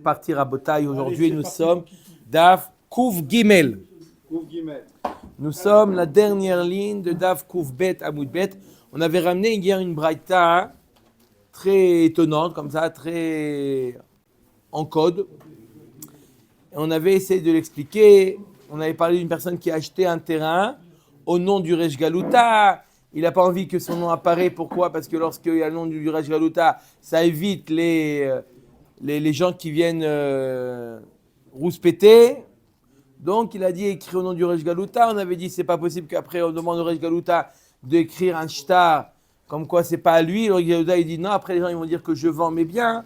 Partir à Botaï aujourd'hui, nous sommes Daf Kouf Gimel. Nous sommes la dernière ligne de Daf Kouf Bet Amoud Bet. On avait ramené hier une braïta très étonnante, comme ça, très en code. Et on avait essayé de l'expliquer. On avait parlé d'une personne qui a acheté un terrain au nom du Resh Galuta. Il n'a pas envie que son nom apparaît. Pourquoi ? Parce que lorsqu'il y a le nom du Resh Galuta, ça évite les gens qui viennent rouspéter. Donc il a dit écrire au nom du Resh Galuta. On avait dit c'est pas possible qu'après on demande au Resh Galuta d'écrire un shtar comme quoi c'est pas à lui. Le Resh Galuta il dit non, après les gens ils vont dire que je vends mes biens.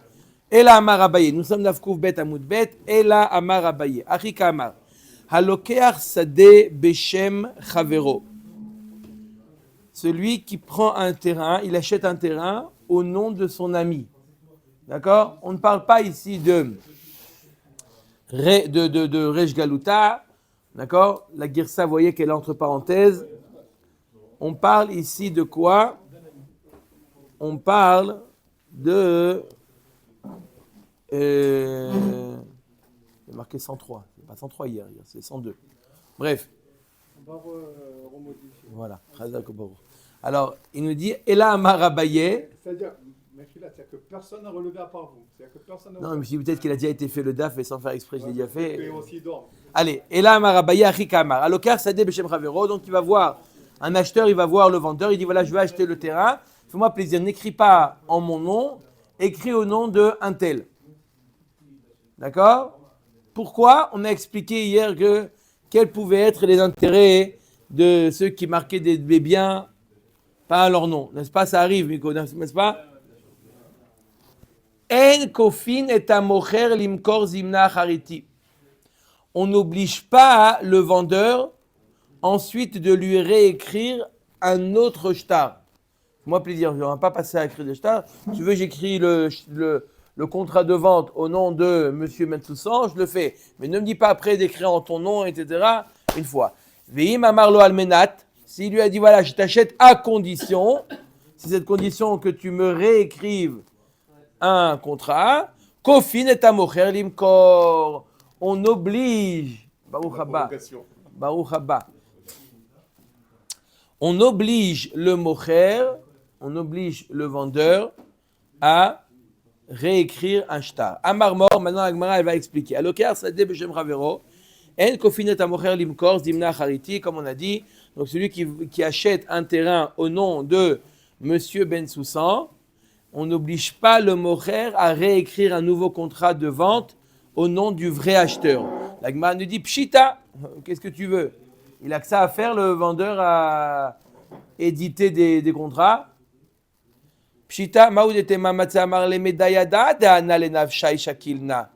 Et là Amar Abaye, nous sommes d'Afkouf Bet Amoud Bet. Et là Amar Abaye, Achika Amar, Halokeach Sade Beshem Chavero. Celui qui prend un terrain, il achète un terrain au nom de son ami. D'accord ? On ne parle pas ici de Resh Galuta. D'accord ? La Girsa, vous voyez qu'elle est entre parenthèses. On parle ici de quoi ? On parle de... c'est marqué 103. C'est pas 103 hier, c'est 102. Bref. Voilà. Alors, il nous dit, Ela Amar Abaye. C'est-à-dire que personne n'a relevé à part vous. Non, mais peut-être qu'il a déjà été fait le DAF et sans faire exprès, je l'ai déjà fait. Aussi Allez, Ela Amar Abaye, Achika Amar. Alokar Sadeh Beshem Chavero. Donc, il va voir un acheteur, il va voir le vendeur, il dit voilà, je vais acheter le terrain. Fais-moi plaisir, n'écris pas en mon nom, écris au nom de un tel. D'accord ? Pourquoi ? On a expliqué hier quels pouvaient être les intérêts de ceux qui marquaient des biens pas à leur nom. N'est-ce pas ? Ça arrive, Miko, n'est-ce pas ? En kofin et amocher limkor zimna hariti. On n'oblige pas le vendeur ensuite de lui réécrire un autre shtar. Moi, plaisir, je ne vais pas passer à écrire des stars. Si tu veux, j'écris le contrat de vente au nom de M. Metsoussan, je le fais. Mais ne me dis pas après d'écrire en ton nom, etc. Une fois. Veim amarlo almenat. S'il lui a dit, voilà, je t'achète à condition, c'est cette condition que tu me réécrives un contrat. Kofin et amocher limkor. On oblige. Baruch haba. Baruch haba. On oblige le mocher, on oblige le vendeur à réécrire un shtar. Amar mor, maintenant Agmara elle va expliquer. Alokar sadeh beshem chavero, en kofinet amocher limkor zimna hariti, comme on a dit. Donc celui qui achète un terrain au nom de Monsieur Ben Soussan, on n'oblige pas le mocher à réécrire un nouveau contrat de vente au nom du vrai acheteur. L'Agmara nous dit pshita, qu'est-ce que tu veux? Il a que ça à faire, le vendeur, à éditer des contrats. Pshita, maoudete mamatza marle medayada de ana lenavshai shakilna.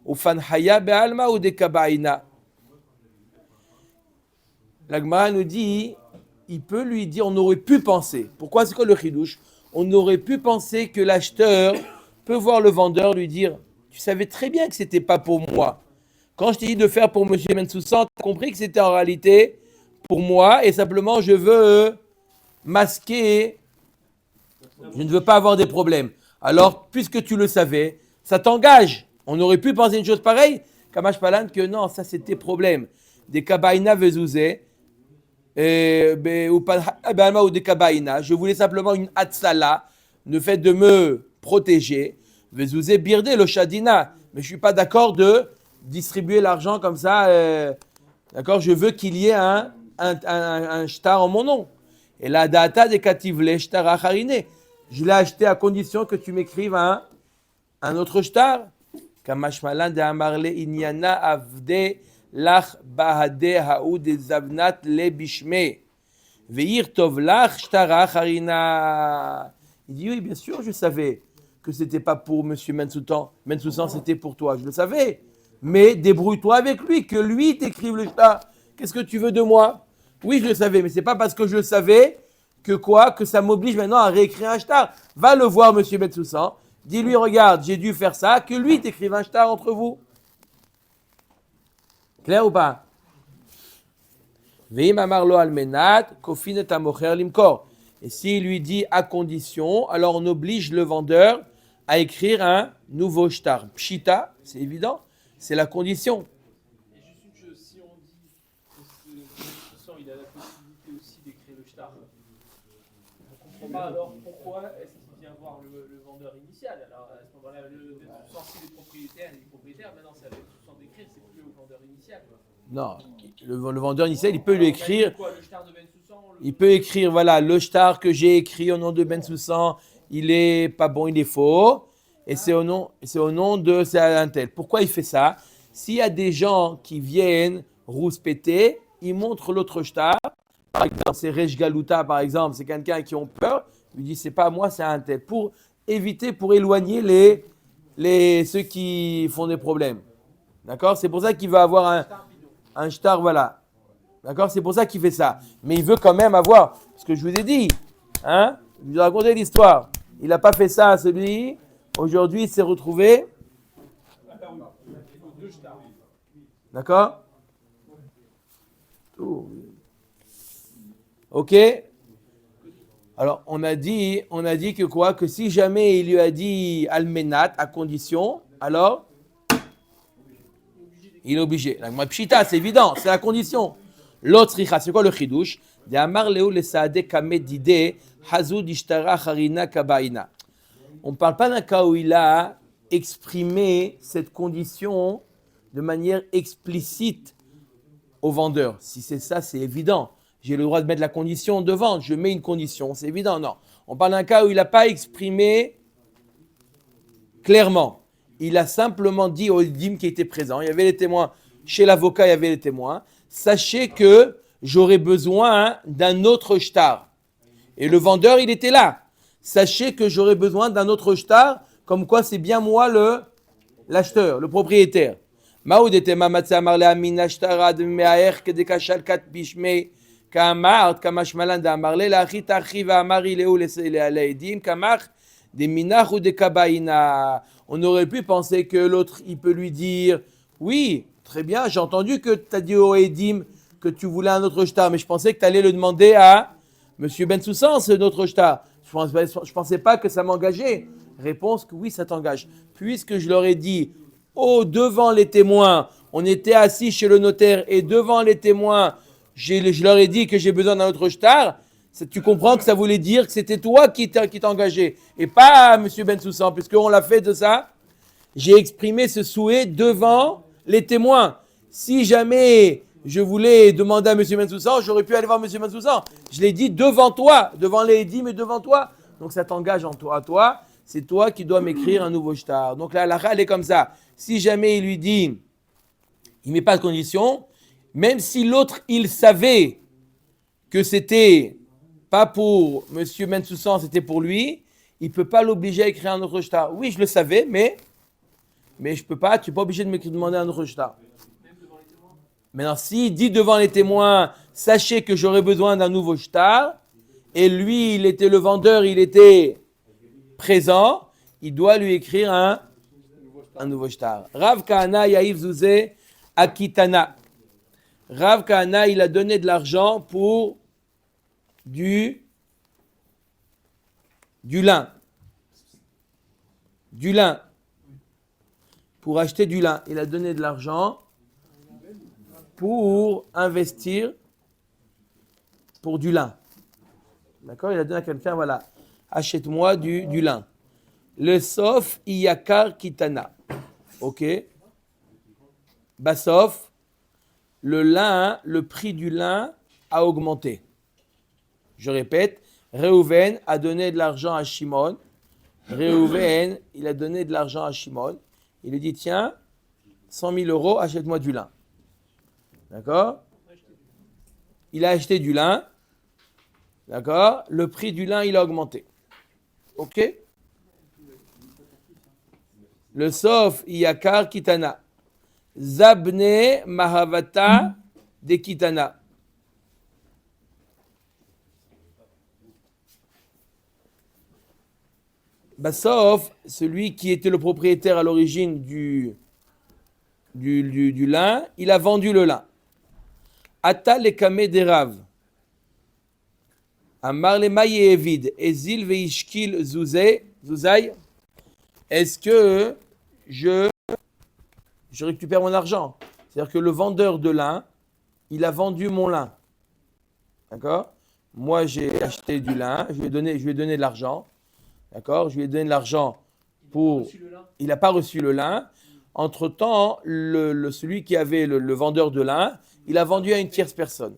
Ufan haya be'alma ou de kabaina. La Gemara nous dit, il peut lui dire, on aurait pu penser. Pourquoi c'est quoi le chidouche? On aurait pu penser que l'acheteur peut voir le vendeur lui dire, tu savais très bien que c'était pas pour moi. Quand je t'ai dit de faire pour M. Mensoussan, tu as compris que c'était en réalité pour moi et simplement je veux masquer, je ne veux pas avoir des problèmes. Alors, puisque tu le savais, ça t'engage. On aurait pu penser une chose pareille, Kamash Palan, que non, ça c'est tes problèmes. Des kabaïna vezouzé, ou des kabaïna, je voulais simplement une hatsala, le fait de me protéger, vezouzé birde lo shadina, mais je ne suis pas d'accord de distribuer l'argent comme ça, d'accord, je veux qu'il y ait un shtar en mon nom. Et la data de kativle shtar acharine. Je l'ai acheté à condition que tu m'écrives un autre shtar. Kamashmalan de amarle inyana avde lach bahade haou de zavnat le bishme. Veir tov lach shtar acharina. Il dit oui, bien sûr, je savais que c'était pas pour Monsieur Mensoussan, c'était pour toi. Je le savais. Mais débrouille-toi avec lui, que lui t'écrive le shtar. Qu'est-ce que tu veux de moi? Oui, je le savais, mais c'est pas parce que je le savais que ça m'oblige maintenant à réécrire un shtar. Va le voir, Monsieur Metsoussan. Dis-lui, regarde, j'ai dû faire ça, que lui t'écrive un shtar entre vous. Clair ou pas? Veim amarlo almenat, kofin et amocher limkor. Et s'il lui dit à condition, alors on oblige le vendeur à écrire un nouveau shtar. Pshita, c'est évident, c'est la condition. Et juste une chose, si on dit que ce il a la possibilité aussi d'écrire le shtar, on ne comprend pas alors pourquoi est-ce qu'il vient voir le vendeur initial. Alors à ce moment-là, le si les propriétaires, il est propriétaire, maintenant c'est à le d'écrire, c'est plus au vendeur initial. Non, le vendeur initial, il peut lui écrire. Quoi, le shtar de Ben Soussan, Il peut écrire, voilà, le shtar que j'ai écrit au nom de Ben Soussan, il est pas bon, il est faux. Et c'est au nom de c'est un tel. Pourquoi il fait ça? S'il y a des gens qui viennent rouspéter, ils montrent l'autre shtar. Par exemple, c'est Rej Galuta, par exemple, c'est quelqu'un qui ont peur. Il dit, c'est pas moi, c'est un tel. Pour éviter, pour éloigner ceux qui font des problèmes. D'accord? C'est pour ça qu'il veut avoir un shtar, voilà. D'accord? C'est pour ça qu'il fait ça. Mais il veut quand même avoir, ce que je vous ai dit, hein? Je vous ai raconté l'histoire. Il n'a pas fait ça à celui. Aujourd'hui, il s'est retrouvé. D'accord? Tout. Ok? Alors, on a dit que quoi? Que si jamais il lui a dit Almenat, à condition, alors il est obligé. La Pshita, c'est évident, c'est la condition. L'autre, c'est quoi le chidouche? De Amar Leu le Saadé Kamed Dide, Hazud Ishtara Harina Kabaina. On ne parle pas d'un cas où il a exprimé cette condition de manière explicite au vendeur. Si c'est ça, c'est évident. J'ai le droit de mettre la condition de vente. Je mets une condition, c'est évident. Non. On parle d'un cas où il n'a pas exprimé clairement. Il a simplement dit au dîme qui était présent. Il y avait les témoins. Chez l'avocat, il y avait les témoins. Sachez que j'aurai besoin d'un autre shtar. Et le vendeur, il était là. Sachez que j'aurai besoin d'un autre shtar, comme quoi c'est bien moi l'acheteur, le propriétaire. Maoudetema matza marle amina shtara de meaer que de kachal kat bishme kamart kamashmalan da marle la chit archiva amari leu les edim kamar de minach ou de kabaina. On aurait pu penser que l'autre, il peut lui dire, oui, très bien, j'ai entendu que tu as dit au edim que tu voulais un autre shtar, mais je pensais que tu allais le demander à Monsieur Ben Soussan, ce notre shtar. Je ne pensais pas que ça m'engageait. Réponse que oui, ça t'engage. Puisque je leur ai dit, devant les témoins, on était assis chez le notaire et devant les témoins, je leur ai dit que j'ai besoin d'un autre shtar. Tu comprends que ça voulait dire que c'était toi qui t'engageais et pas Monsieur Ben Soussan, puisqu'on l'a fait de ça. J'ai exprimé ce souhait devant les témoins. Si jamais je voulais demander à M. Bensoussan, j'aurais pu aller voir M. Bensoussan. Je l'ai dit devant toi, devant les dîmes mais devant toi. Donc ça t'engage à toi. C'est toi qui dois m'écrire un nouveau shtar. Donc là, la elle est comme ça. Si jamais il lui dit, il ne met pas de condition, même si l'autre, il savait que c'était pas pour M. Bensoussan, c'était pour lui, il ne peut pas l'obliger à écrire un autre shtar. Oui, je le savais, mais je peux pas, tu n'es pas obligé de me demander un autre shtar. Maintenant, s'il dit devant les témoins, sachez que j'aurai besoin d'un nouveau shtar, et lui, il était le vendeur, il était présent, il doit lui écrire un nouveau shtar. Rav Kahana Yaïv Zouzé Akitana. Rav Kahana, il a donné de l'argent pour du lin. Du lin. Pour acheter du lin. Il a donné de l'argent pour investir pour du lin. D'accord? Il a donné à quelqu'un, voilà, achète-moi du lin. Le sof iyakar kitana. Ok? Bassof, le lin, le prix du lin a augmenté. Je répète, Réhouven a donné de l'argent à Shimon. Réhouven, il a donné de l'argent à Shimon. Il lui dit, tiens, 100 000 euros, achète-moi du lin. D'accord? Il a acheté du lin. D'accord? Le prix du lin, il a augmenté. Ok? Le sof iyakar kitana. Zabne mahavata de kitana. Bassof, celui qui était le propriétaire à l'origine du lin, il a vendu le lin. Ata le kame derav. Amar le maye evid. Ezil veishkil zuzay. est-ce que je récupère mon argent? C'est-à-dire que le vendeur de lin, il a vendu mon lin. D'accord? Moi, j'ai acheté du lin, je lui ai donné de l'argent. D'accord? Je lui ai donné de l'argent pour. Il n'a pas reçu le lin. Entre-temps, celui qui avait le vendeur de lin, il a vendu à une tierce personne.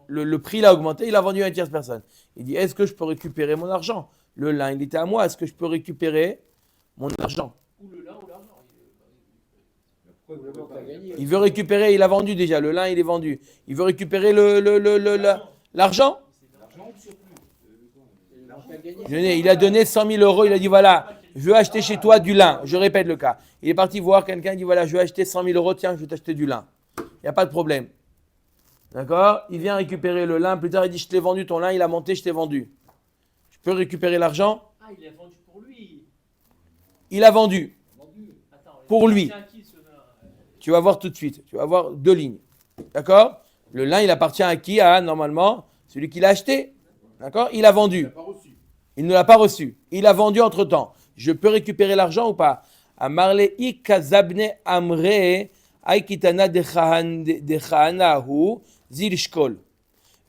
Le prix l'a augmenté, il a vendu à une tierce personne. Il dit, est-ce que je peux récupérer mon argent? Le lin, il était à moi, est-ce que je peux récupérer mon argent? Ou le lin ou l'argent. Il veut récupérer, il a vendu déjà, le lin, il est vendu. Il veut récupérer l'argent? Il a donné 100 000 euros, il a dit, voilà, je veux acheter chez toi du lin. Je répète le cas. Il est parti voir quelqu'un, il dit, voilà, je veux acheter 100 000 euros, tiens, je vais t'acheter du lin. Il n'y a pas de problème. D'accord? Il vient récupérer le lin. Plus tard, il dit, je t'ai vendu ton lin. Il a monté, je t'ai vendu. Je peux récupérer l'argent? Ah, il a vendu pour lui. Il a vendu. Attends, Pour lui. Tu vas voir tout de suite. Tu vas voir 2 lignes. D'accord? Le lin, il appartient à qui? À, normalement, celui qui l'a acheté. D'accord? Il a vendu. Il ne l'a pas reçu. Il a vendu entre-temps. Je peux récupérer l'argent ou pas? Amarle ikazabne amre aikitana dechanahu zilishkol.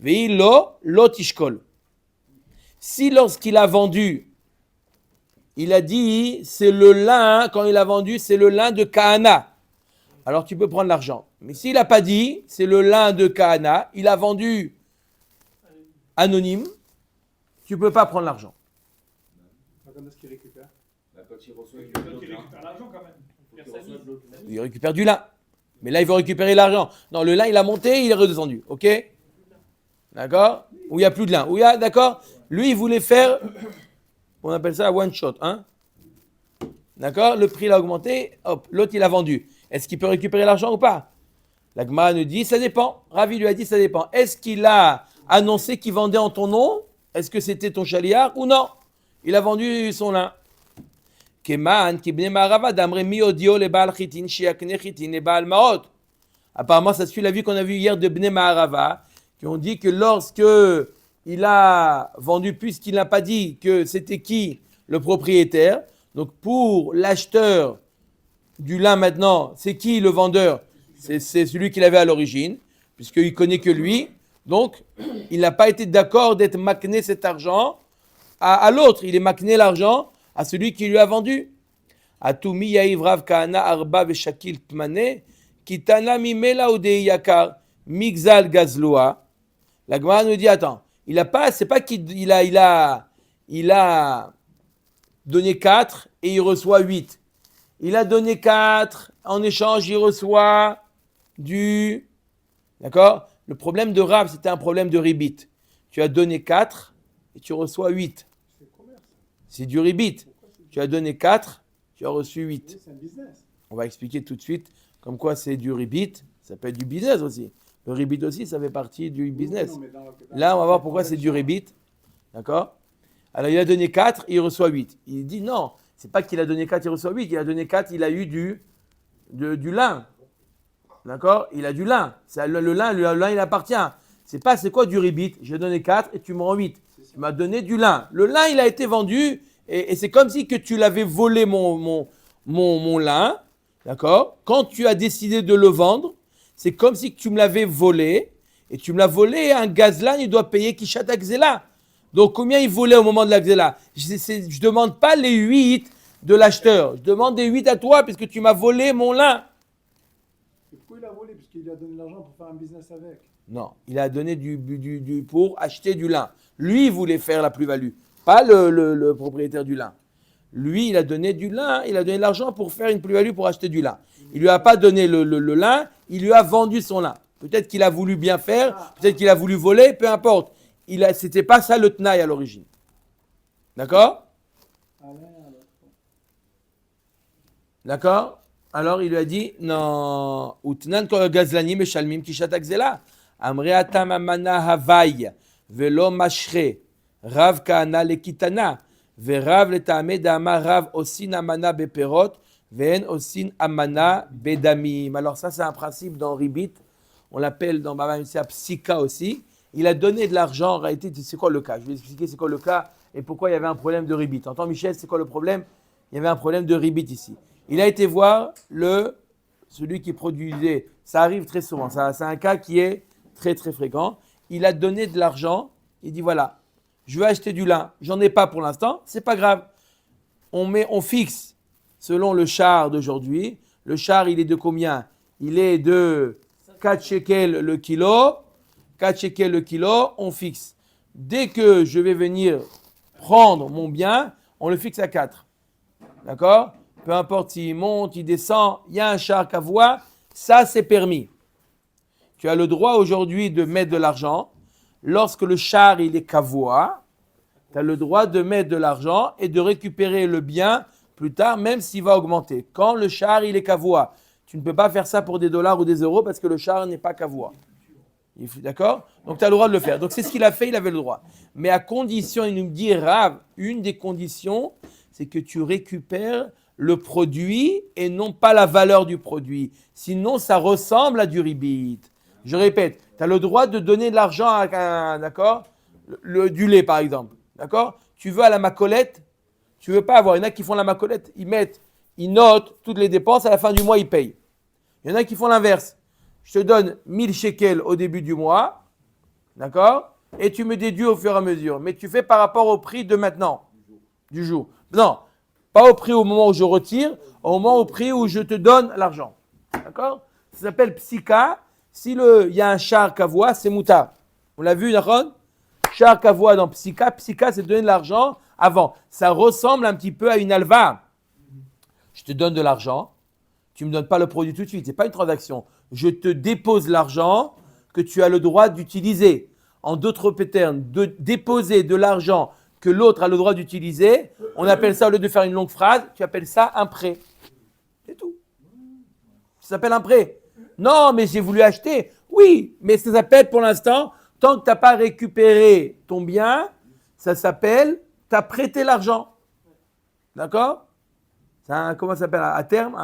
Veilo lotishkol. Si lorsqu'il a vendu, il a dit c'est le lin, quand il a vendu, c'est le lin de Kahana, alors tu peux prendre l'argent. Mais s'il n'a pas dit c'est le lin de Kahana, il a vendu anonyme, tu ne peux pas prendre l'argent. Quand est-ce qu'il récupère? Quand il reçoit, Il récupère l'argent quand même. Il récupère du lin. Mais là, il veut récupérer l'argent. Non, le lin, il a monté, il est redescendu. OK? D'accord? Où il n'y a plus de lin. Où il y a, d'accord? Lui, il voulait faire, on appelle ça one shot. Hein? D'accord? Le prix l'a augmenté. Hop, l'autre, il a vendu. Est-ce qu'il peut récupérer l'argent ou pas? La Gemara nous dit, ça dépend. Ravi lui a dit, ça dépend. Est-ce qu'il a annoncé qu'il vendait en ton nom? Est-ce que c'était ton chaliard ou non? Il a vendu son lin. Apparemment, ça suit la vie qu'on a vue hier de Bnei Maharava, qui ont dit que lorsque il a vendu, puisqu'il n'a pas dit que c'était qui le propriétaire, donc pour l'acheteur du lin maintenant, c'est qui le vendeur? C'est celui qu'il avait à l'origine, puisqu'il connaît que lui. Donc, il n'a pas été d'accord d'être makné cet argent à l'autre. Il est makné l'argent à celui qui lui a vendu. Atumi yaïv rav kahana arba veshakil tmane kitana mimela udeyakar migzal gazloa. La Gemara nous dit attends, il a pas, c'est pas qu'il a donné 4 et il reçoit 8. Il a donné 4, en échange il reçoit du. D'accord? Le problème de Rav, c'était un problème de ribit. Tu as donné 4 et tu reçois 8. C'est du ribit. Tu as donné 4, tu as reçu 8. C'est un business. On va expliquer tout de suite comme quoi c'est du ribit. Ça peut être du business aussi. Le ribit aussi, ça fait partie du business. Non, mais Là, on va voir pourquoi c'est du ribit. D'accord? Alors, il a donné 4, il reçoit 8. Il dit non, c'est pas qu'il a donné 4, il reçoit 8. Il a donné 4, il a eu du lin. D'accord? Il a du lin. Le lin, il appartient. C'est quoi du ribit? J'ai donné 4 et tu me rends 8. Tu m'as donné du lin. Le lin, il a été vendu et c'est comme si que tu l'avais volé mon lin. D'accord? Quand tu as décidé de le vendre, c'est comme si tu me l'avais volé et tu me l'as volé. Un gazlan, il doit payer Kishat Akzela. Donc, combien il volait au moment de la Gzela? Je ne demande pas les 8 de l'acheteur. Je demande des 8 à toi puisque tu m'as volé mon lin. Et pourquoi il a volé? Parce qu'il a donné de l'argent pour faire un business avec. Non, il a donné pour acheter du lin. Lui, il voulait faire la plus-value, pas le propriétaire du lin. Lui, il a donné du lin, il a donné de l'argent pour faire une plus-value pour acheter du lin. Il lui a pas donné le lin, il lui a vendu son lin. Peut-être qu'il a voulu bien faire, peut-être qu'il a voulu voler, peu importe. C'était pas ça le tnaï à l'origine. D'accord? D'accord? Alors il lui a dit non. Utnan kol gazlanim meshalmim kishat akzela. Amre atam amana havai velo mashre rav kahana lekitana verav letame dama rav osin amana beperot ven osin amana bedamim. Alors ça c'est un principe dans Ribit. On l'appelle dans Baba Mitzvah Psika aussi. Il a donné de l'argent. En réalité, c'est quoi le cas? Je vais expliquer c'est quoi le cas et pourquoi il y avait un problème de Ribit. Entends Michel, c'est quoi le problème? Il y avait un problème de ribit ici. Il a été voir celui qui produisait. Ça arrive très souvent. C'est un cas qui est très très fréquent. Il a donné de l'argent. Il dit voilà, je veux acheter du lin. J'en ai pas pour l'instant. C'est pas grave. On fixe selon le char d'aujourd'hui. Le char, il est de combien? Il est de 4 shekels le kilo. 4 shekels le kilo, on fixe. Dès que je vais venir prendre mon bien, on le fixe à 4. D'accord? Peu importe s'il monte, il descend, il y a un char kavoa, ça c'est permis. Tu as le droit aujourd'hui de mettre de l'argent. Lorsque le char il est kavoa, tu as le droit de mettre de l'argent et de récupérer le bien plus tard, même s'il va augmenter. Quand le char il est kavoa, tu ne peux pas faire ça pour des dollars ou des euros parce que le char n'est pas kavoa. D'accord? Donc tu as le droit de le faire. Donc c'est ce qu'il a fait, il avait le droit. Mais à condition, il nous dit, Rav, une des conditions, c'est que tu récupères le produit et non pas la valeur du produit. Sinon, ça ressemble à du ribit. Je répète, tu as le droit de donner de l'argent à un, d'accord? Du lait, par exemple. D'accord? Tu veux à la macolette, tu veux pas avoir. Il y en a qui font la macolette, ils notent toutes les dépenses, à la fin du mois, ils payent. Il y en a qui font l'inverse. Je te donne 1000 shekels au début du mois, d'accord? Et tu me déduis au fur et à mesure. Mais tu fais par rapport au prix de maintenant, du jour. Non, pas au prix au moment où je retire, au prix où je te donne l'argent. D'accord? Ça s'appelle psika. Si il y a un char kavoa, c'est moutar. On l'a vu, Nahon? Char kavoa dans psika. Psika, c'est donner de l'argent avant. Ça ressemble un petit peu à une alva. Je te donne de l'argent. Tu ne me donnes pas le produit tout de suite. Ce n'est pas une transaction. Je te dépose l'argent que tu as le droit d'utiliser. En d'autres termes, de déposer de l'argent que l'autre a le droit d'utiliser, on appelle ça, au lieu de faire une longue phrase, tu appelles ça un prêt. C'est tout. Ça s'appelle un prêt. Non, mais j'ai voulu acheter. Oui, mais ça s'appelle pour l'instant, tant que tu n'as pas récupéré ton bien, ça s'appelle, tu as prêté l'argent. D'accord? Comment ça s'appelle? À terme,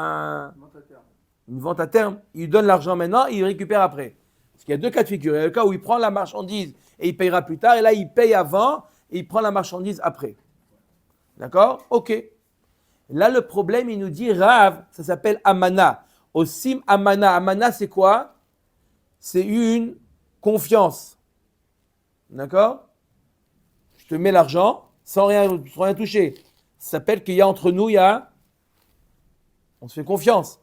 une vente à terme. Il donne l'argent maintenant, il récupère après. Parce qu'il y a deux cas de figure. Il y a le cas où il prend la marchandise et il payera plus tard. Et là, il paye avant et il prend la marchandise après. D'accord? Ok. Là, le problème, il nous dit Rav, ça s'appelle Amana. Osim Amana. Amana, c'est quoi? C'est une confiance. D'accord? Je te mets l'argent sans rien toucher. Ça s'appelle qu'il y a entre nous, on se fait confiance.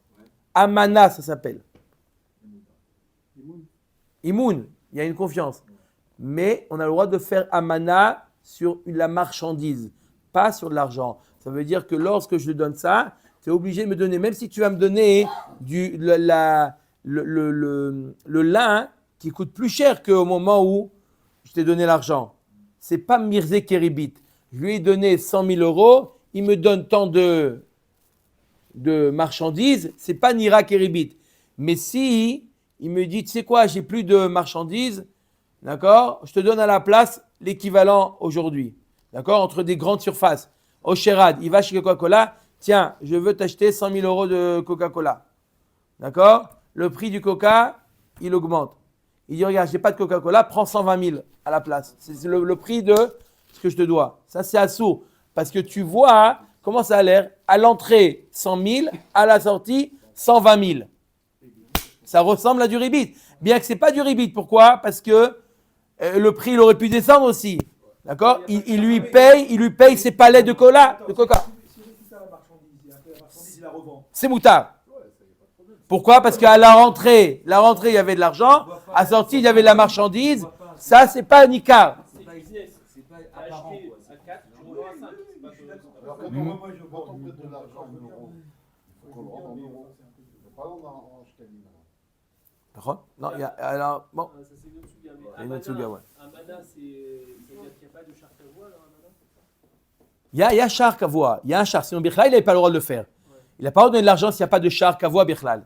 Amana, ça s'appelle. Imoun, il y a une confiance. Mais on a le droit de faire amana sur la marchandise, pas sur de l'argent. Ça veut dire que lorsque je te donne ça, tu es obligé de me donner, même si tu vas me donner le lin qui coûte plus cher qu'au moment où je t'ai donné l'argent. Ce n'est pas Mirze Keribit. Je lui ai donné 100 000 euros, il me donne tant de marchandises, ce n'est pas Nira Keribit. Mais si il me dit, tu sais quoi, j'ai plus de marchandises, d'accord, je te donne à la place l'équivalent aujourd'hui, d'accord, entre des grandes surfaces. Au Sherad, il va chez Coca-Cola, tiens, je veux t'acheter 100 000 euros de Coca-Cola, d'accord, le prix du Coca, il augmente. Il dit, regarde, je n'ai pas de Coca-Cola, prends 120 000 à la place. C'est le prix de ce que je te dois. Ça, c'est assourd, parce que tu vois comment ça a l'air. À l'entrée, 100 000, à la sortie, 120 000. Ça ressemble à du ribit. Bien que ce n'est pas du ribit. Pourquoi? Parce que le prix, il aurait pu descendre aussi. D'accord? Il lui paye ses palets de cola, de coca. C'est moutard. Pourquoi? Parce qu'à la rentrée, il y avait de l'argent. À la sortie, il y avait de la marchandise. Ça, c'est pas un Icare. C'est pas business. C'est pas apparent. À 4, tu revends à 5. Alors quand moi je vends en fait de l'argent en euros, il faut qu'on le rende en euros. Pas en shkelim. Non, il y a. Alors, bon. Ça, c'est une autre souga. C'est une autre souga, ouais. Un mana, c'est. C'est-à-dire qu'il n'y a pas de char kavoa, alors un mana, c'est ça? Il y a un char kavoa. Il y a un char. Sinon, Birchlal, il n'avait pas le droit de le faire. Il n'a pas le droit de donner de l'argent s'il n'y a pas de char kavoa, Birchlal.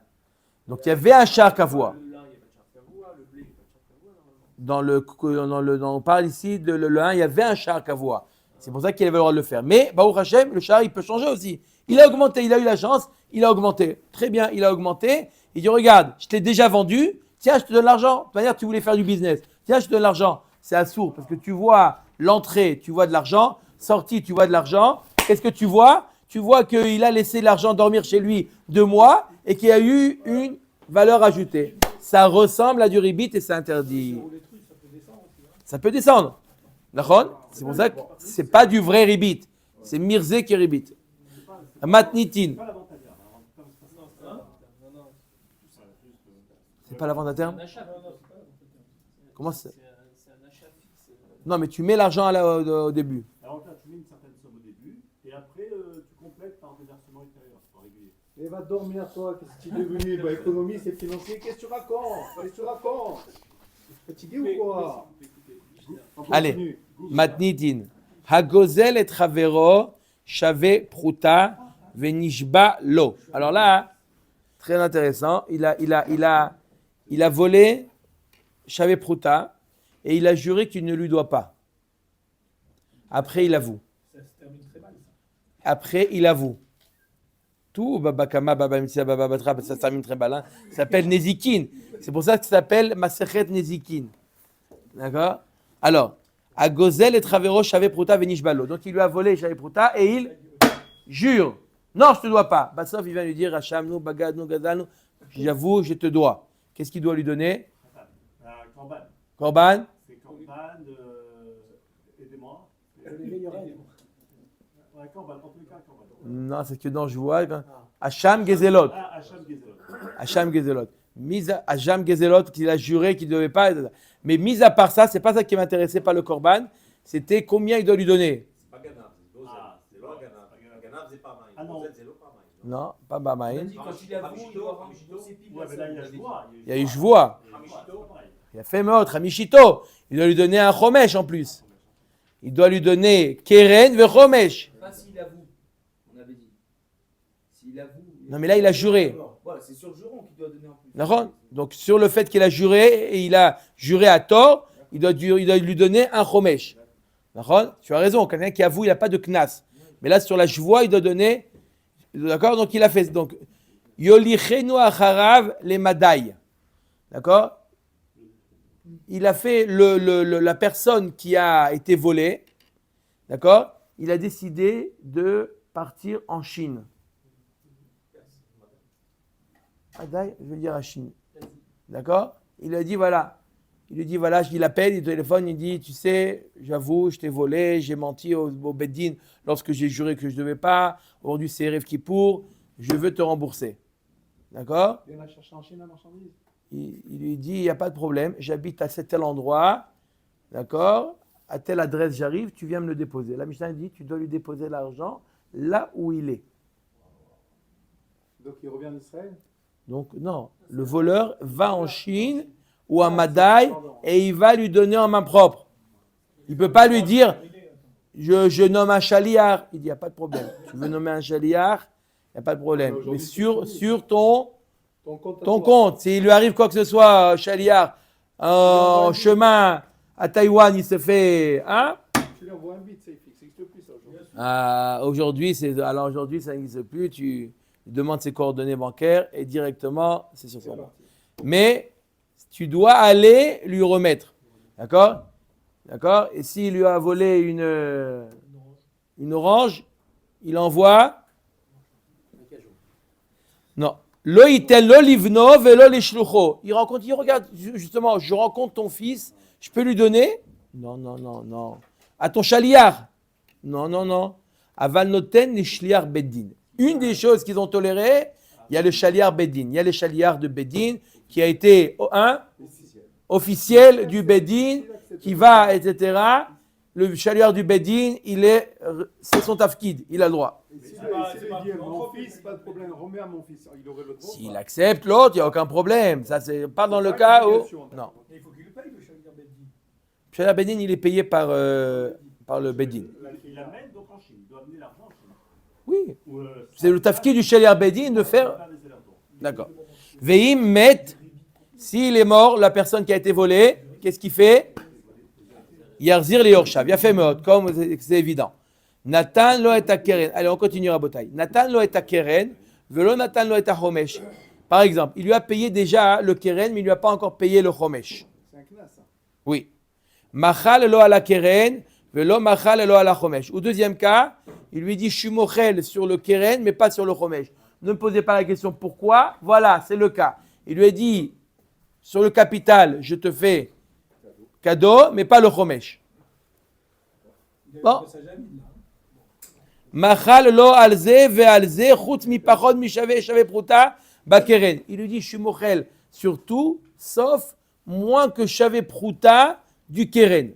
Donc, il y avait un char kavoa. Le lin, il n'y a pas de char kavoa. Le blé, il n'y a pas de char kavoa, normalement. On parle ici de le 1, il y avait un char kavoa. C'est pour ça qu'il avait le droit de le faire. Mais, Baruch Hashem, le char, il peut changer aussi. Il a augmenté, il a eu la chance, il a augmenté. Très bien, il a augmenté. Il dit, regarde, je t'ai déjà vendu, tiens, je te donne l'argent. De toute manière, tu voulais faire du business. Tiens, je te donne l'argent. C'est assourd parce que tu vois l'entrée, tu vois de l'argent. Sortie, tu vois de l'argent. Qu'est-ce que tu vois? tu vois qu'il a laissé l'argent dormir chez lui 2 mois et qu'il y a eu une valeur ajoutée. Ça ressemble à du ribit et c'est interdit. Ça peut descendre. D'accord? C'est pour ça que c'est pas du vrai ribit. C'est mirzé qui est ribit. Matnitin. C'est pas la vente à terme? Comment c'est? C'est un achat fixe. Non, mais tu mets l'argent au début. Alors là, tu mets une certaine somme au début, et après, tu complètes par des versements ultérieurs, par régulier. Et va dormir, toi, qu'est-ce que tu es devenu? Bah, économie, c'est financier, qu'est-ce que tu racontes? Qu'est-ce que tu racontes? Fatigué ou quoi? Allez, matnitin. Hagozel et Travero, Shave Pruta, Venishba Lo. Alors là, très intéressant. Il a volé Shave Pruta et il a juré qu'il ne lui doit pas. Après, il avoue. Après, il avoue. Tout, Baba Kama, Baba Mitzia, Baba Batra, ça se termine très mal. Hein. Ça s'appelle Nezikin. C'est pour ça que ça s'appelle Masechet Nezikin. D'accord? Alors, à Gozel et Travero, Shave Pruta, Venishbalo. Donc, il lui a volé Shave Pruta et il jure. Non, je ne te dois pas. Bassof, il vient lui dire, Hachamnu, Bagadnu, Gadalnu, j'avoue, je te dois. Qu'est-ce qu'il doit lui donner? Corban. Corban? C'est Corban, aidez-moi. Ouais, Corban, en tous les cas, Corban. Non, c'est que dans je vois. Hacham Gezelot. Ah, Hacham Gezelot. Hacham Gezelot. Hacham Gezelot, qu'il a juré qu'il ne devait pas. Mais mis à part ça, c'est pas ça qui m'intéressait, pas le Corban. C'était combien il doit lui donner. C'est pas Ganav, c'est l'eau Ganav. Ganav, c'est pas Maïn. Ah non. C'est l'eau pas Maïn. Non, pas Bamaïn. Quand il avoue, il doit rembourser pile. Ouais, mais là, il y a Joie. Il y a eu Jvoa. Il a fait Meot, Hamishito. Il doit lui donner un Chomesh en plus. Il doit lui donner Keren ve Chomesh. Pas s'il avoue, on avait dit. S'il avoue. Non, mais là, il a juré. Voilà, c'est sur le juron qu'il doit donner en plus. D'accord? Donc, sur le fait qu'il a juré, et il a juré à tort, il doit lui donner un Chomesh. D'accord? Tu as raison, quelqu'un qui avoue, il n'a pas de Knas. Mais là, sur la Jvoa, il doit donner. D'accord? Donc, il a fait. Donc, Yolichenu acharav les Madaï. D'accord? Il a fait la personne qui a été volée. D'accord? Il a décidé de partir en Chine. Madaï, je veux dire à Chine. D'accord? Il a dit voilà. Il lui dit voilà, il appelle, il téléphone, il dit tu sais, j'avoue, je t'ai volé, j'ai menti au Beddin lorsque j'ai juré que je ne devais pas. Aujourd'hui, c'est Erev Kippour, je veux te rembourser. D'accord? Il a cherché en Chine la marchandise. Il lui dit il n'y a pas de problème, j'habite à tel endroit, d'accord? À telle adresse, j'arrive, tu viens me le déposer. La Mishnah dit tu dois lui déposer l'argent là où il est. Donc il revient en Israël. Donc non, le voleur va en Chine ou à Madaï et il va lui donner en main propre. Il ne peut pas lui dire je nomme un chaliar. Il dit il n'y a pas de problème. Tu veux nommer un chaliar, il n'y a pas de problème. Mais sur ton compte, s'il lui arrive quoi que ce soit, chaliar, en chemin à Taïwan, il se fait. Hein? Tu lui envoies un bit, c'est fixe. Ça n'existe plus ça aujourd'hui. Aujourd'hui, ça n'existe plus. Tu demandes ses coordonnées bancaires et directement, c'est sur son compte. Mais tu dois aller lui remettre. D'accord? D'accord? Et s'il lui a volé une orange, il envoie. Non. Lo iten lo livno velo lishlucho. Il regarde, justement, je rencontre ton fils, je peux lui donner? Non, non, non, non. À ton chaliar? Non, non, non. Aval noten les shliar beddin. Une des choses qu'ils ont tolérées, il y a le chaliar beddin. Il y a les chaliars de beddin qui a été officiel du beddin, qui va, etc. Le chaliar du beddin, c'est son tafkid, il a le droit. Et s'il dit mon fils, pas de problème, remets à mon fils. Il aurait le droit. S'il accepte l'autre, il n'y a aucun problème. Ça, c'est pas dans le cas où. Non. Il faut qu'il le paye, le chaliar Beddin. Le chaliar beddin, il est payé par le beddin. Il l'amène donc en Chine. Il doit amener l'argent en Chine. Oui. Ou, C'est le tafkid du chaliar beddin de faire. D'accord. Veim met, s'il est mort, la personne qui a été volée, qu'est-ce qu'il fait? Yarzir le Yorshav. Il a fait meot, comme c'est évident. Nathan lo et keren. Allez, on continue à Botaï. Nathan lo et keren, velo Nathan lo et homesh. Par exemple, il lui a payé déjà le keren, mais il lui a pas encore payé le homesh. C'est un knas, ça. Oui. Machal lo ala keren, velo machal elo ala chomesh. Ou deuxième cas, il lui dit, je suis mochel sur le keren, mais pas sur le chomesh. Ne me posez pas la question pourquoi. Voilà, c'est le cas. Il lui a dit, sur le capital, je te fais cadeau, mais pas le chomesh. Bon. Machal lo alze ve alze chutz mi pachot mi shave pruta bakeren. Il lui dit, je suis mochel sur tout, sauf moins que shave pruta du keren.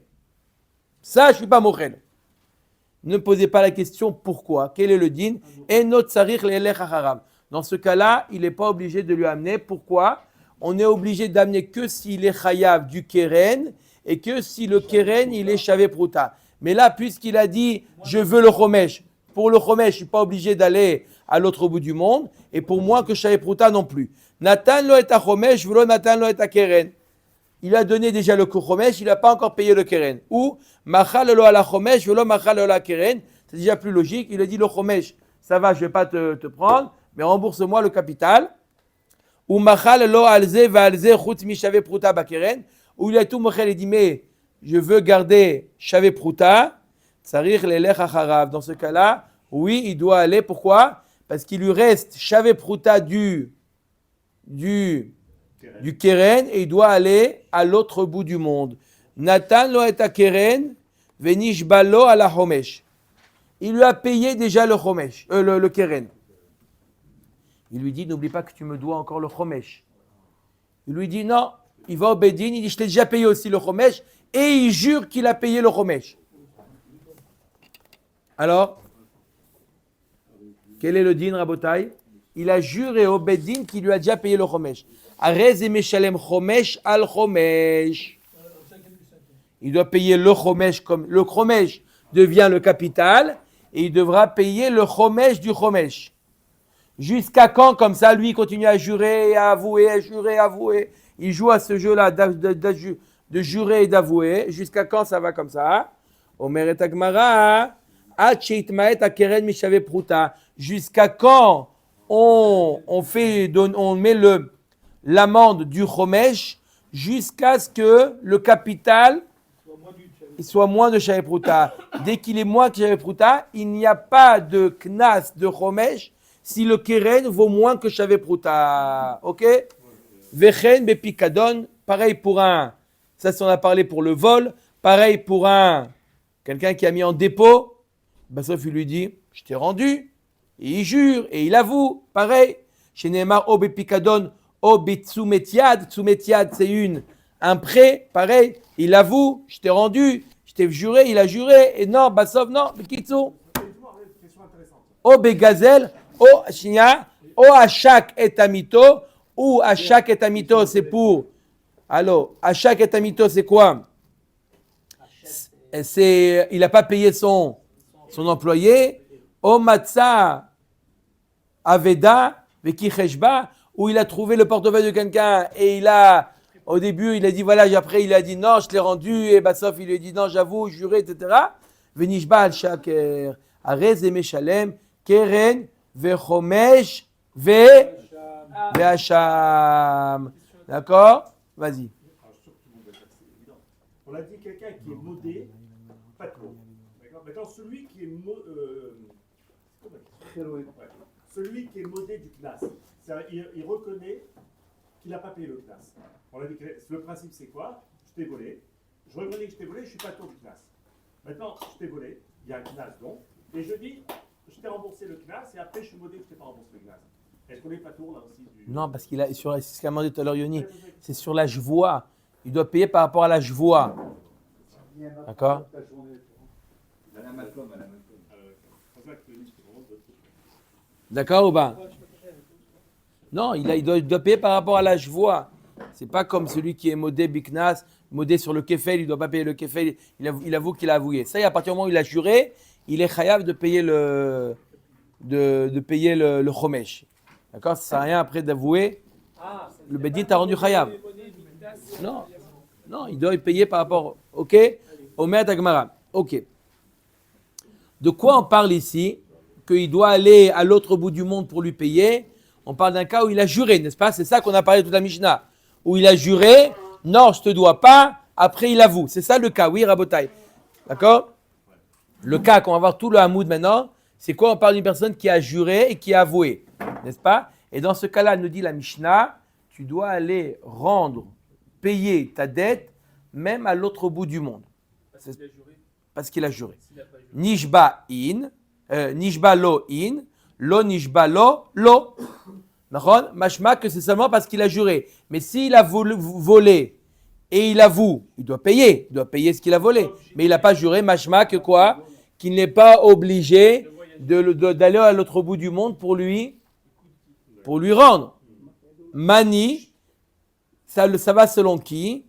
Ça, je suis pas mochel. Ne posez pas la question pourquoi. Quel est le din? Enot tsarich le'elech acharav. Dans ce cas-là, il n'est pas obligé de lui amener. Pourquoi? On est obligé d'amener que s'il est chayav du keren et que si le keren, il est shave pruta. Mais là, puisqu'il a dit, je veux le chomesh, pour le chomesh, je ne suis pas obligé d'aller à l'autre bout du monde, et pour moi que shave pruta non plus. Natan lo et chomesh, velo natan lo et keren. Il a donné déjà le chomesh, il n'a pas encore payé le keren. Ou machal lo ala chomesh, velo machal lo ala keren. C'est déjà plus logique. Il a dit le chomesh, ça va, je ne vais pas te prendre, mais rembourse-moi le capital. Ou machal lo alze va alze chutz mi shave pruta bakeren. Ou il a tout mochel et dit mais je veux garder shave pruta, tsarich lelech acharav. Dans ce cas-là, oui, il doit aller. Pourquoi? Parce qu'il lui reste shave pruta du keren et il doit aller à l'autre bout du monde. Natan lo et keren venishba lo ala chomesh. Il lui a payé déjà le chomesh, le keren. Il lui dit, n'oublie pas que tu me dois encore le chomesh. Il lui dit, non. Il va au Bedin, il dit, je t'ai déjà payé aussi le chomesh. Et il jure qu'il a payé le chomesh. Alors, quel est le din, Rabotai? Il a juré au Bedin qu'il lui a déjà payé le chomesh. Arez et meshalem chomesh al chomesh. Il doit payer le chomesh comme le chomesh devient le capital et il devra payer le chomesh du chomesh. Jusqu'à quand, comme ça, lui, il continue à jurer, à avouer, à jurer, à avouer. Il joue à ce jeu-là de jurer et d'avouer. Jusqu'à quand ça va comme ça? Omer et Agmara, jusqu'à quand on met l'amende du chomesh jusqu'à ce que le capital soit moins de shave pruta. Dès qu'il est moins que shave pruta, il n'y a pas de knas de chomesh si le keren vaut moins que shave pruta. Ok? Vechen bepikadon, pareil pour un, ça on a parlé pour le vol, pareil pour quelqu'un qui a mis en dépôt, sauf il lui dit, je t'ai rendu, et il jure, et il avoue, pareil. Chez Neymar, o bepikadon, o betsumetiad, tsumetiad c'est un prêt, pareil, il avoue, je t'ai rendu, je t'ai juré, il a juré, et non, sauf non, bekitsu. O begazel, o shinya, o achak et amito, ou achak et amito, c'est pour. Alors, achak et amito, c'est quoi? Il n'a pas payé son employé. O matza aveda veki cheshba, où il a trouvé le portefeuille de quelqu'un et au début, il a dit voilà, après il a dit non, je l'ai rendu, et sauf il lui a dit non, j'avoue, juré, etc. Venishba al shaker, arez et meshalem, keren, vechomesh, Ve'asham. D'accord? Vas-y. On a dit quelqu'un qui est modé, pas trop. D'accord? Maintenant, celui qui est celui qui est modé du CNAS, il reconnaît qu'il n'a pas payé le CNAS. On a dit que le principe c'est quoi? Je t'ai volé. Je reconnais que je t'ai volé, je ne suis pas tour du CNAS. Maintenant, je t'ai volé, il y a un CNAS donc, et je dis, je t'ai remboursé le CNAS et après je suis modé que je t'ai pas remboursé le CNAS. Est-ce qu'on n'est pas tour là aussi Non, parce qu'il a c'est ce qu'a demandé tout à l'heure Yoni, c'est sur la jvoie. Il doit payer par rapport à la jvoie. D'accord? D'accord ou pas? Non, il doit payer par rapport à la jvoie. C'est pas comme celui qui est modé biknas, modé sur le kefel, il ne doit pas payer le kefel, il avoue qu'il a avoué. Ça, à partir du moment où il a juré, il est chayav de payer le chomesh. D'accord? Ça ne sert à rien après d'avouer. Le Bedin t'a rendu chayav. Non, il doit y payer par rapport. Ok? Omer Tagmara. Ok. De quoi on parle ici? Qu'il doit aller à l'autre bout du monde pour lui payer. On parle d'un cas où il a juré, n'est-ce pas? C'est ça qu'on a parlé toute la Mishnah. Où il a juré, non, je ne te dois pas, après il avoue. C'est ça le cas, oui, Rabotai. D'accord? Le cas qu'on va voir tout le Hamoud maintenant, c'est quoi? On parle d'une personne qui a juré et qui a avoué, n'est-ce pas? Et dans ce cas-là, nous dit la Mishnah, tu dois aller payer ta dette, même à l'autre bout du monde. Parce qu'il a juré. Parce qu'il a juré. S'il n'a pas juré. Nishba lo in, lo nishba lo. D'accord? Mashma que c'est seulement parce qu'il a juré. Mais s'il a volé et il avoue, il doit payer ce qu'il a volé. Mais il n'a pas juré, mashma que quoi? Qu'il n'est pas obligé d'aller à l'autre bout du monde pour lui rendre. Mani, ça va selon qui?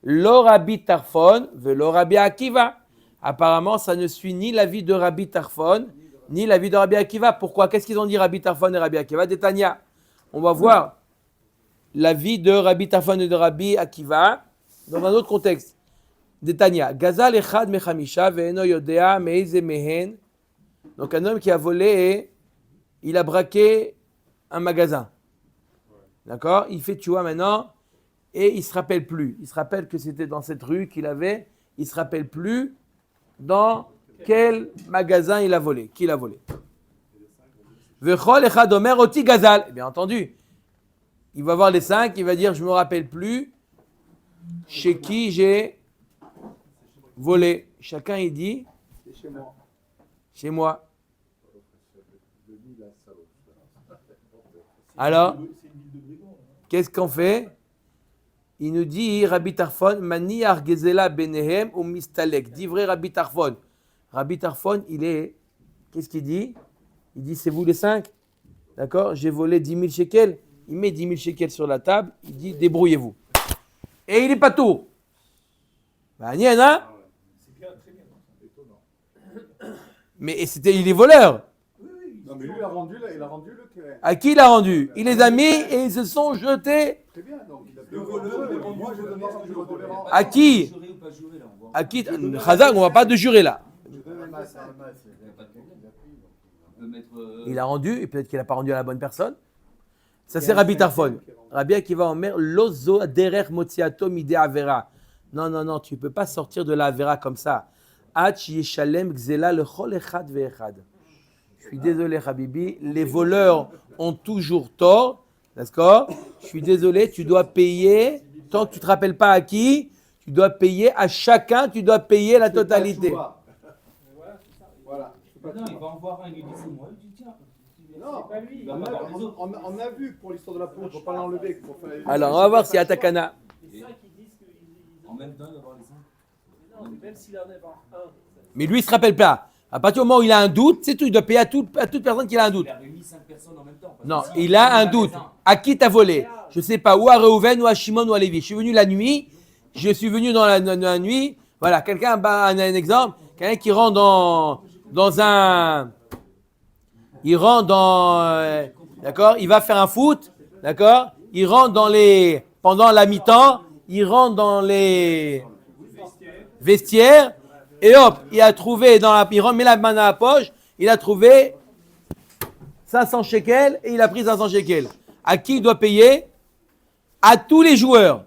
Lo Rabbi Tarfon, velo Rabbi Akiva. Apparemment, ça ne suit ni l'avis de Rabbi Tarfon, ni l'avis de Rabbi Akiva. Pourquoi? Qu'est-ce qu'ils ont dit Rabbi Tarfon et Rabbi Akiva? Détania. On va voir l'avis de Rabbi Tarfon et de Rabbi Akiva dans un autre contexte. Détania. Gazal echad mechamisha ve'eno yodea meize mehen. Donc un homme qui a volé, il a braqué un magasin. D'accord? Il fait tu vois maintenant et il se rappelle plus. Il se rappelle que c'était dans cette rue qu'il avait. Il se rappelle plus dans quel magasin il a volé, qui l'a volé. Vechol echad omer oti gazal. Bien entendu, il va voir les 5, il va dire je me rappelle plus chez qui j'ai volé. Chacun il dit C'est chez moi. chez moi. Alors, qu'est-ce qu'on fait? Il nous dit Rabbi Tarfon, Mani argezela benehem ou mistalek. Dit vrai Rabbi Tarfon. Rabbi Tarfon, qu'est-ce qu'il dit? Il dit c'est vous les 5. D'accord? J'ai volé 10 000 shekels. Il met 10 000 shekels sur la table. Il dit débrouillez-vous. Et il est pas tout. Ben, n'y en a. C'est bien, très bien. Mais il est voleur. Non, mais lui, il a rendu le clair. À qui il a rendu? Il les a mis et ils se sont jetés. Très bien, donc il a fait le voleur. Moi, je demande si je le voleur. À qui? Jurer ou pas jurer là, on voit. À qui? Khazak, on va pas de jurer là. On peut mettre. Il a rendu, et peut-être qu'il n'a pas rendu à la bonne personne. Ça, c'est Rabbi Tarfon. Rabbi Akiva Omer, lozo derer motziato mide avera. Non, tu ne peux pas sortir de la avera comme ça. Ach yeshalem gzela lechol echad ve'echad. Je suis désolé, Habibi, les voleurs ont toujours tort. D'accord? Je suis désolé, tu dois payer, tant que tu ne te rappelles pas à qui, tu dois payer à chacun, tu dois payer la totalité. Voilà. Non, il va en voir un, il lui dit c'est moi, il dit tiens. Non, C'est pas lui. Il va on pas voir les autres. on a vu pour l'histoire de la poudre, il ne faut pas l'enlever. Alors, on va voir si Atakana. Les 5 qui disent qu'ils En même temps, il va voir les 5. Non, mais même s'il en a un. Mais lui, il ne se rappelle pas. À partir du moment où il a un doute, c'est tout. Il doit payer à toute personne qui a un doute. Il a réuni 5 personnes en même temps. Non, il a un doute. À qui t'as volé? Je ne sais pas, ou à Reuven, ou à Shimon, ou à Lévi. Je suis venu la nuit. Je suis venu dans la nuit. Voilà, quelqu'un, un exemple. Quelqu'un qui rentre dans un... Il rentre dans... d'accord? Il va faire un foot. D'accord? Il rentre pendant la mi-temps, il rentre dans les vestiaires. Et hop, il a trouvé il remet la main dans la poche, il a trouvé 500 shekels et il a pris 500 shekels. À qui il doit payer? À tous les joueurs.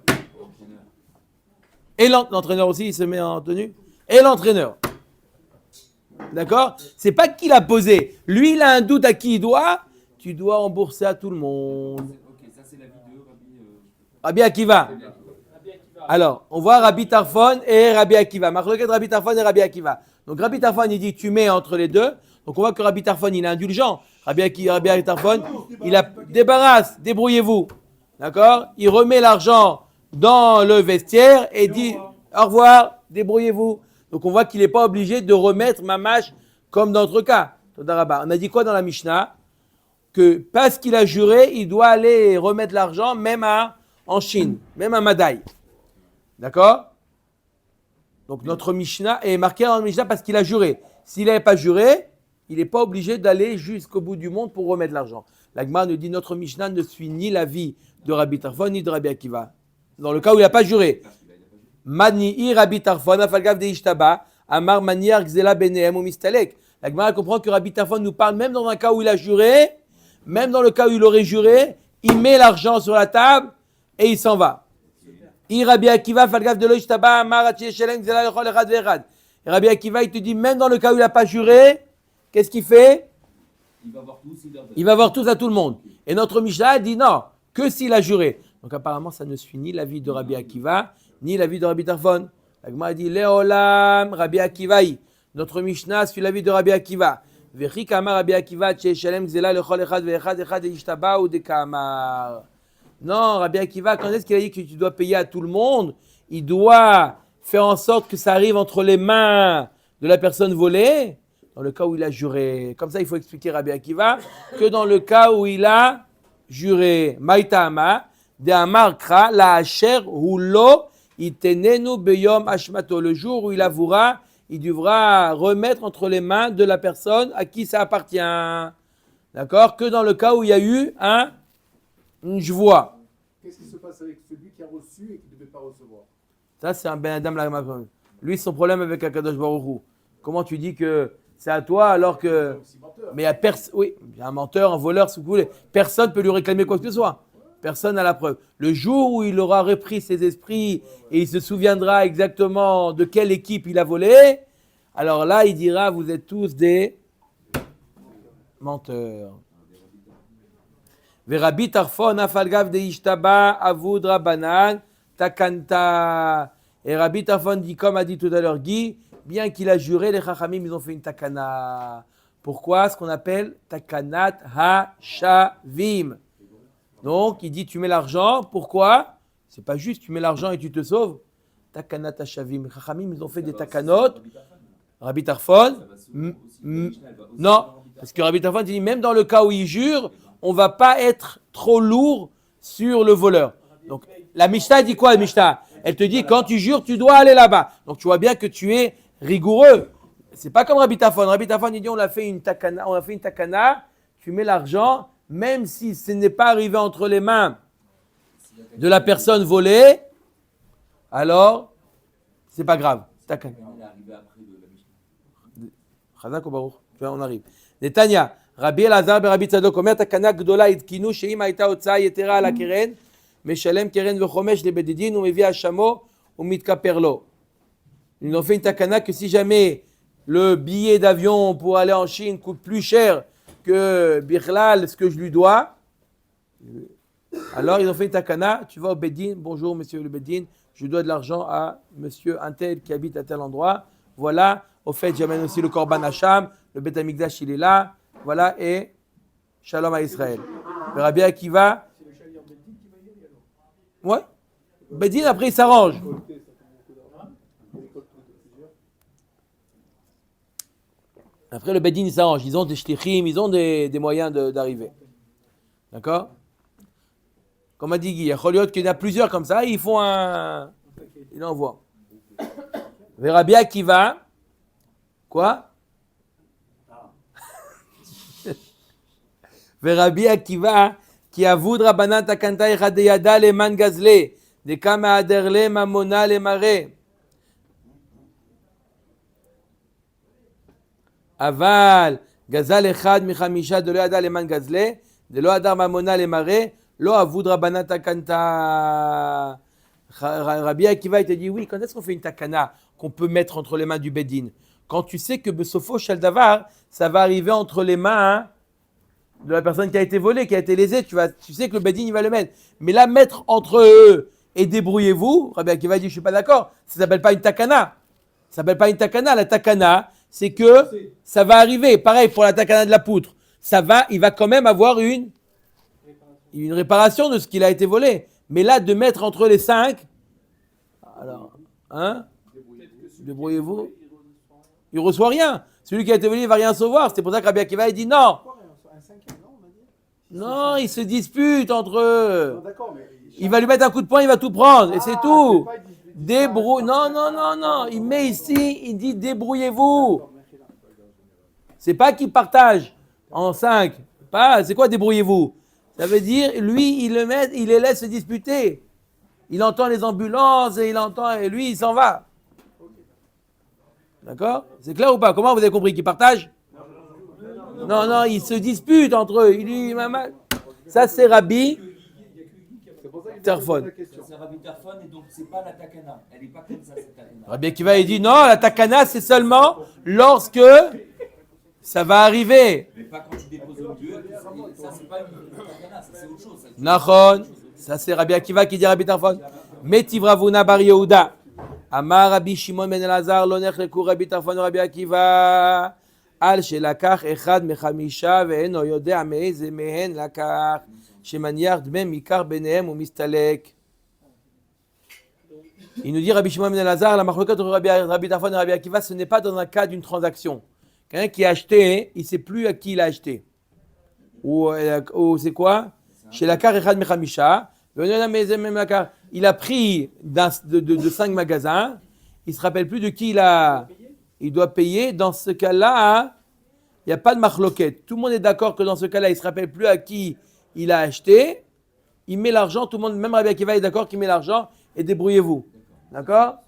Et l'entraîneur aussi, il se met en tenue. Et l'entraîneur. D'accord? C'est pas qu'il a posé. Lui, il a un doute à qui il doit. Tu dois rembourser à tout le monde. Ok, ça c'est la vidéo, Rabbi Akiva. Alors, on voit Rabbi Tarfon et Rabbi Akiva. Marloquet Rabbi Tarfon et Rabbi Akiva. Donc Rabbi Tarfon, il dit tu mets entre les deux. Donc on voit que Rabbi Tarfon, il est indulgent. Rabbi Tarfon, il a débarrasse, débrouillez-vous. D'accord? Il remet l'argent dans le vestiaire et dit au revoir, débrouillez-vous. Donc on voit qu'il n'est pas obligé de remettre mamash comme dans notre cas. On a dit quoi dans la Mishnah? Que parce qu'il a juré, il doit aller remettre l'argent même en Chine, même à Madaï. D'accord? Donc notre Mishnah est marqué dans la Mishnah parce qu'il a juré. S'il n'avait pas juré, il n'est pas obligé d'aller jusqu'au bout du monde pour remettre l'argent. La Gemara nous dit notre Mishnah ne suit ni l'avis de Rabbi Tarfon ni de Rabbi Akiva. Dans le cas où il n'a pas juré. Mani'i Rabbi Tarfon, afalgav de ishtaba, amar maniar gzela benehem ou mistalek. La Gemara comprend que Rabbi Tarfon nous parle même dans un cas où il a juré, même dans le cas où il aurait juré, il met l'argent sur la table et il s'en va. Rabbi Akiva falgav de lo ishtaba, amar atiyeshelem gzela lechol echad ve'echad. Et Rabbi Akiva, il te dit, même dans le cas où il n'a pas juré, qu'est-ce qu'il fait? Il va voir tous, il leur donne. Il va voir tous à tout le monde. Et notre Mishnah dit non, que s'il a juré. Donc apparemment, ça ne suit ni l'avis de Rabbi Akiva, ni l'avis de Rabbi Tarfon. La Gemara dit, Léolam, Rabbi Akivaï. Notre Mishnah suit l'avis de Rabbi Akiva. Vechi kamar Rabbi Akiva, tche shalem gzela lechol echad ve'echad echad eishtaba ou de kamar. Non, Rabbi Akiva, quand est-ce qu'il a dit que tu dois payer à tout le monde? Il doit faire en sorte que ça arrive entre les mains de la personne volée, dans le cas où il a juré. Comme ça, il faut expliquer Rabbi Akiva que dans le cas où il a juré. Maïtama, de Amar Kra, la Asher, Hulo, Itenenu Beyom Ashmato. Le jour où il avouera, il devra remettre entre les mains de la personne à qui ça appartient. D'accord? Que dans le cas où il y a eu une joie. Qu'est-ce qui se passe avec celui qui a reçu et qui ne devait pas recevoir? Ça, c'est un Ben Adam Lagma. Lui, son problème avec Akadosh Baruch Hu. Comment tu dis que c'est à toi alors que. Mais il y a personne. Oui, il y a un menteur, un voleur, ce que vous voulez. Personne ne peut lui réclamer quoi que ce soit. Personne n'a la preuve. Le jour où il aura repris ses esprits et il se souviendra exactement de quelle équipe il a volé, alors là, il dira vous êtes tous des menteurs. Verabi Tarfon afalgav de ishtaba avud rabanan takanta. Et Rabbi Tarfon dit, comme a dit tout à l'heure Guy, bien qu'il a juré, les Chachamim, ils ont fait une takana. Pourquoi? Ce qu'on appelle takanat ha-shavim. Donc, il dit, tu mets l'argent. Pourquoi? C'est pas juste, tu mets l'argent et tu te sauves. Takanat ha-shavim. Les Chachamim, ils ont fait des takanot. Rabbi Tarfon, non, parce que Rabbi Tarfon dit, même dans le cas où il jure, on va pas être trop lourd sur le voleur. Donc, la Mishnah dit quoi, la Mishnah? Elle te dit, quand tu jures, tu dois aller là-bas. Donc, tu vois bien que tu es rigoureux. C'est pas comme Rabbi Tarfon. Rabbi Tarfon, il dit, on a fait une takana, tu mets l'argent, même si ce n'est pas arrivé entre les mains de la personne volée, alors, c'est pas grave. Takana. Il est arrivé après de la Mishnah. Chazak ou Baruch? Tu vois, on arrive. Netanya, Rabbi Elazar ben Rabbi Tzadok, Omer takana gdola idkinu, sheim haïta otsa yetera ala keren, משלם קרן וחומש לבית דין ומביא השמו ומתכפר לו. Ils ont fait une takana que si jamais le billet d'avion pour aller en Chine coûte plus cher que Birlal, ce que je lui dois, alors ils ont fait une takana, tu vas au Bedin, bonjour monsieur le Bedin, je dois de l'argent à monsieur Untel qui habite à tel endroit, voilà, au fait j'amène aussi le Korban Hacham, le Bet Amikdash il est là, voilà, et Shalom à Israël. Le Rabbi Akiva, ouais. Bedin, après, il s'arrange. Après, le Bedin, il s'arrange. Ils ont des shlichim, ils ont des moyens d'arriver. D'accord? Comme a dit Guy, il y en a plusieurs comme ça, ils font un. Ils envoient. Rabbi Akiva. Quoi? Rabbi Akiva. Qui avoud Rabbanan takanta echad yada le man gazle, de kama aderle mamona le mare. Aval gazal echad michamisha de lo yada le man gazle, de lo adar mamona le mare, lo avoud Rabbanan takanta. Rabbi Akiva il te dit oui, quand est-ce qu'on fait une takana qu'on peut mettre entre les mains du Bedin? Quand tu sais que besofo shel davar, ça va arriver entre les mains de la personne qui a été volée, qui a été lésée, tu sais que le Bedin il va le mettre. Mais là, mettre entre eux et débrouillez-vous, Rabbi Akiva dit je suis pas d'accord, ça s'appelle pas une takana. Ça s'appelle pas une takana. La takana, c'est que ça va arriver. Pareil pour la takana de la poutre. Il va quand même avoir une réparation de ce qu'il a été volé. Mais là, de mettre entre les 5, alors, débrouillez-vous. Il reçoit rien. Celui qui a été volé, il va rien recevoir. C'est pour ça que Rabbi Akiva il dit non. Non, ils se disputent entre eux. Il va lui mettre un coup de poing, il va tout prendre. Et c'est tout. Non. Il met ici, il dit débrouillez-vous. C'est pas qu'il partage en 5. C'est quoi débrouillez-vous? Ça veut dire, lui, il les laisse se disputer. Il entend les ambulances et lui, il s'en va. D'accord? C'est clair ou pas? Comment vous avez compris qu'il partage? Non, ils se disputent entre eux. Ça, c'est Rabbi. C'est pour ça qu'il Tarfon. C'est Rabbi Tarfon et donc c'est pas la takana. Elle est pas comme ça cette takana. Rabbi Akiva, il dit non, la takana, c'est seulement lorsque ça va arriver. Mais pas quand tu déposes au Dieu. Ça c'est pas une takana, ça c'est autre chose. Ça. Nachon, ça c'est Rabbi Akiva qui dit Rabbi Tarfon. Metivravuna bar Yehuda. Amar Rabbi Shimon ben Elazar, lo nechleku Rabbi Tarfon Rabbi Akiva. Al shelakach echad mechamisha ve'eno yodea me'eze mehen lakach. Shemaniach dmem mikar benehem ou mistalek. Il nous dit Rabbi Shimon ben Elazar, la marloquette entre Rabbi Tarfon et Rabbi Akiva, ce n'est pas dans un cas d'une transaction. Quelqu'un qui a acheté, il ne sait plus à qui il a acheté. Ou c'est quoi? Chez la car Echad Mechamisha. Il a pris de 5 magasins, il ne se rappelle plus de qui il doit payer. Dans ce cas-là, il n'y a pas de marloquette. Tout le monde est d'accord que dans ce cas-là, il ne se rappelle plus à qui il a acheté. Il met l'argent, tout le monde, même Rabbi Akiva est d'accord qu'il met l'argent et débrouillez-vous. D'accord?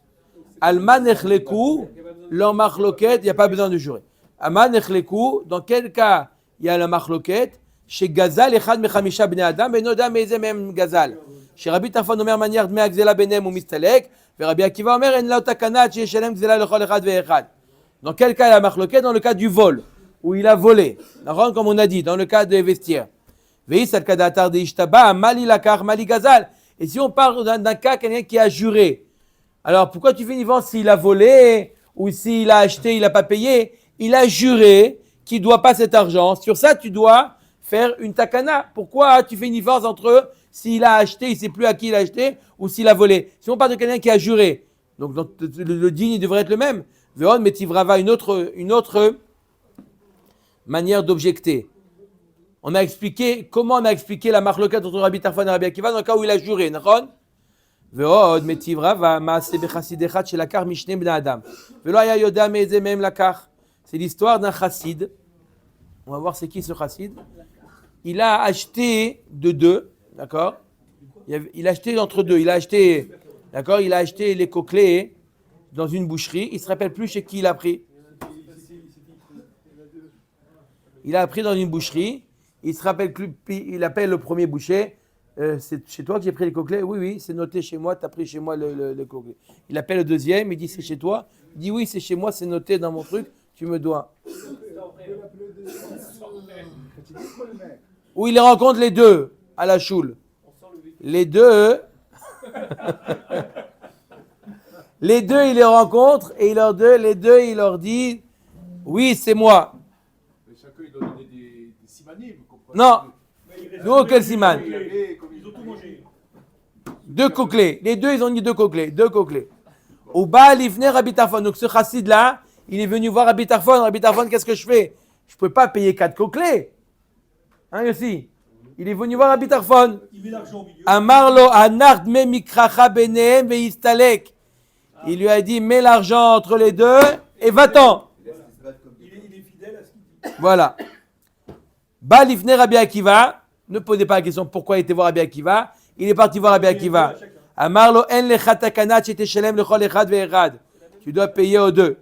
Alman echleku, leur marloquette, il n'y a pas besoin de jurer. Alman echleku, dans quel cas il y a la marloquette? Chez Gazal, Echad Mechamisha Bnei Adam, Benoda Mezem Gazal. Chez Rabbi Tarfon, Omer manière de Me'agzela Benem ou Mistalek, et Rabbi Akiva Omer, En Laotakana, Chez Shalem Gzela Lechol Echad Ve'echad. Dans quel cas il y a la marloquette? Dans le cas du vol, où il a volé. D'accord? Comme on a dit, dans le cas des vestiaires. Veis al Kadatar de Ishtaba, Mali Lakar, Mali Gazal. Et si on parle d'un cas, quelqu'un qui a juré. Alors pourquoi tu fais une vente s'il a volé ou s'il a acheté, il n'a pas payé? Il a juré qu'il ne doit pas cet argent. Sur ça, tu dois faire une takana. Pourquoi tu fais une différence entre s'il a acheté, il ne sait plus à qui il a acheté, ou s'il a volé? Si on parle de quelqu'un qui a juré, donc le digne il devrait être le même. Veon metivrava, une autre manière d'objecter. On a expliqué comment on a expliqué la marloquette entre Rabbi Tarfon et Rabbi Akiva dans le cas où il a juré. D'accord? Veod metivrava maase bechassidechat chez la car mishne bnei adam. Velo aya yoda me'eze mehem lakar. C'est l'histoire d'un chassid. On va voir c'est qui ce chassid. Il a acheté de deux, d'accord? Il a acheté entre deux. Il a acheté, d'accord? Il a acheté les coquelets dans une boucherie. Il ne se rappelle plus chez qui il a pris. Il a pris dans une boucherie. Il se rappelle plus. Il appelle le premier boucher. C'est chez toi que j'ai pris les coquelets? Oui, c'est noté chez moi. Tu as pris chez moi le coquelet. Il appelle le deuxième. Il dit c'est chez toi. Il dit oui, c'est chez moi. C'est noté dans mon truc. Tu me dois. Où il les rencontre les deux à la choule. Les deux, il les rencontre et il leur dit oui, c'est moi. Mais chacun il doit donner des simanim. Non, nous quel siman? Ils ont tout mangé. Deux coquelets. Les deux, ils ont dit deux coquelets. Au bas, il venait Rabbi Tarfon. Donc ce chassid là, il est venu voir Rabbi Tarfon. Rabbi Tarfon, qu'est-ce que je fais? Je ne peux pas payer 4 coquelets. Hein, Yossi? Il est venu voir Rabbi Tarfon. Il met l'argent au milieu. Amarlo anard me mikracha benehem veistalek. Il lui a dit mets l'argent entre les deux et va-t'en. Il est fidèle à ce qu'il dit. Voilà. Ba lifne Rabbi Akiva. Ne posez pas la question pourquoi il était voir Rabbi Akiva. Il est parti voir Rabbi Akiva. Amarlo en lecha takana cheteshelem lechol echad ve'echad. Tu dois payer aux deux.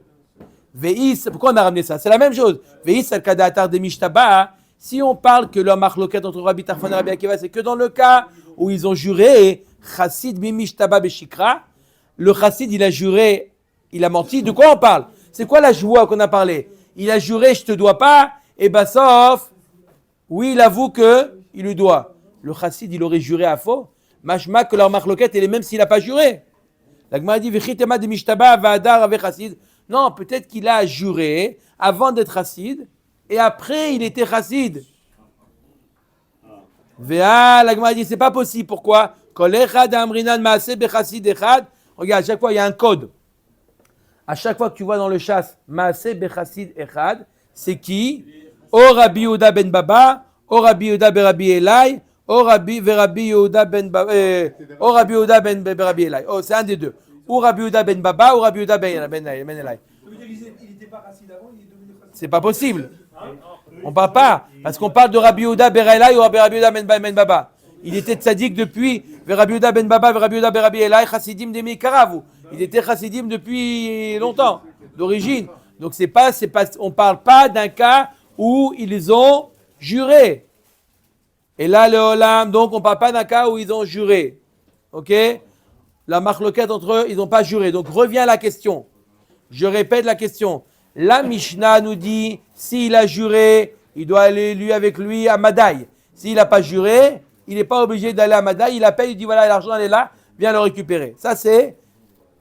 Veis, pourquoi on a ramené ça? C'est la même chose. Veis al kadatar de mishtaba. Si on parle que leur marloquette entre Rabbi Tarfon et Rabbi Akiva, c'est que dans le cas où ils ont juré, chassid bimishtaba beshikra, le chassid il a juré, il a menti. De quoi on parle? C'est quoi la joie qu'on a parlé? Il a juré, je te dois pas, et ben sauf, oui, il avoue que il lui doit. Le chassid il aurait juré à faux. Mashma que leur marloquette elle est même s'il n'a pas juré. La Gemara dit vechitema de mishtaba vadar avec chassid. Non, peut-être qu'il a juré avant d'être chassid. Et après, il était chassid. Véa, la Gemara dit, c'est pas possible. Pourquoi? Regarde, à chaque fois, il y a un code. À chaque fois que tu vois dans le chasse, Maaseh bechassid echad, c'est qui? O Rabbi Yehuda ben Baba, O Rabbi Yehuda ben Rabbi Elai, O Rabbi Yehuda ben Baba, O Rabbi Yehuda ben Rabbi Elai. Oh, c'est un des deux. Ou Rabbi Yehuda ben Baba, ou Rabbi Yehuda ben Elai. Ça veut dire qu'il n'était pas racine avant, il est devenu racine. C'est pas possible. On parle pas, parce qu'on parle de Rabbi Yehuda ben Elai ou Rabbi Yehuda ben Baba. Il était tzaddik depuis Rabbi Yehuda ben Baba, Rabbi Yehuda ben Rabbi Elai, chassidim de Mikaravu. Il était chassidim depuis longtemps, d'origine. Donc c'est pas, on parle pas d'un cas où ils ont juré. Et là le Olam, donc on parle pas d'un cas où ils ont juré. Ok? La marloquette entre eux, ils n'ont pas juré. Donc revient la question. Je répète la question. La Mishnah nous dit, s'il a juré, il doit aller avec lui à Madaï. S'il n'a pas juré, il n'est pas obligé d'aller à Madaï. Il appelle, il dit voilà, l'argent elle est là, viens le récupérer. Ça c'est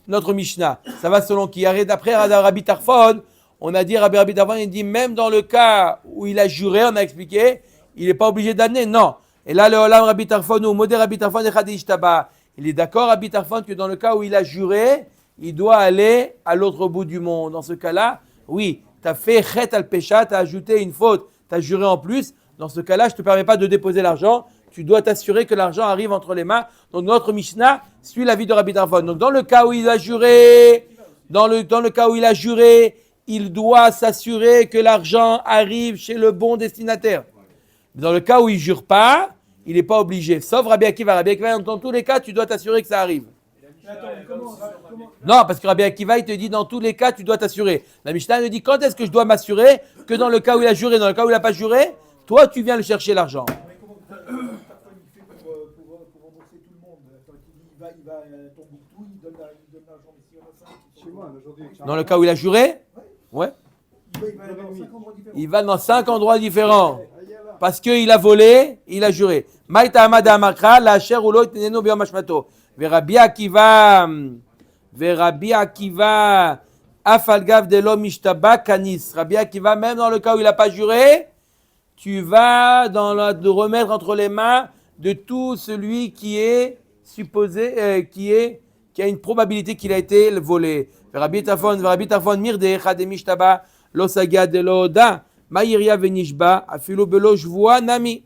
notre Mishnah. Ça va selon qui. D'après Rabbi Tarfon, on a dit, Rabbi Tarfon, il dit même dans le cas où il a juré, on a expliqué, il n'est pas obligé d'amener. Non. Et là, le Olam Rabbi Tarfon ou Modé Rabbi Tarfon et Chadish Taba, il est d'accord, Rabbi Tarfon, que dans le cas où il a juré, il doit aller à l'autre bout du monde. Dans ce cas-là, oui, tu as fait chet al pesha, tu as ajouté une faute, tu as juré en plus. Dans ce cas-là, je ne te permets pas de déposer l'argent. Tu dois t'assurer que l'argent arrive entre les mains. Donc notre Mishnah suit l'avis de Rabbi Tarfon. Donc dans le cas où il a juré, dans le cas où il a juré, il doit s'assurer que l'argent arrive chez le bon destinataire. Dans le cas où il ne jure pas, il n'est pas obligé. Sauf Rabbi Akiva. Rabbi Akiva, dans tous les cas, tu dois t'assurer que ça arrive. Non, parce que Rabbi Akiva, il te dit dans tous les cas, tu dois t'assurer. La Mishnah nous dit quand est-ce que je dois m'assurer que dans le cas où il a juré, dans le cas où il n'a pas juré, toi, tu viens le chercher l'argent. Mais comment il fait pour rembourser tout le monde? Il va à Tombouctou, il donne l'argent, mais s'il y en a 5. Chez moi, aujourd'hui. Dans le cas où il a juré, ouais. Il va dans 5 endroits différents. Parce qu'il a volé, il a juré. Maïta Amada Amakra, la chair ou l'autre, Neno Biom Hashmato. Rabbi Akiva, Afalgav de l'homme Ishtaba Kanis. Rabbi Akiva, même dans le cas où il n'a pas juré, tu vas de remettre entre les mains de tout celui qui est supposé, qui a une probabilité qu'il a été volé. Rabbi Tarfon Mirde Echadem Ishtaba Lo Saga de l'Oda Maïria Venishba Afilo Belo Jvoa Nami.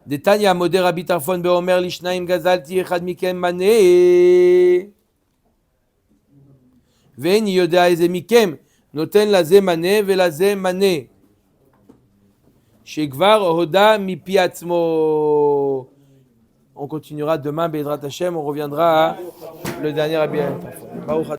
Detanya Moder Rabbi Tarfon Beomer Lishnaim Gazalti Echad Mikem Mane Veni Yoda Eze Mikem Noten Laze Mane Velaze Mane Shekvar Hoda Mipi Atzmo. On continuera demain, Be'ezrat Hashem, on reviendra à le dernier Rabbi Tarfon.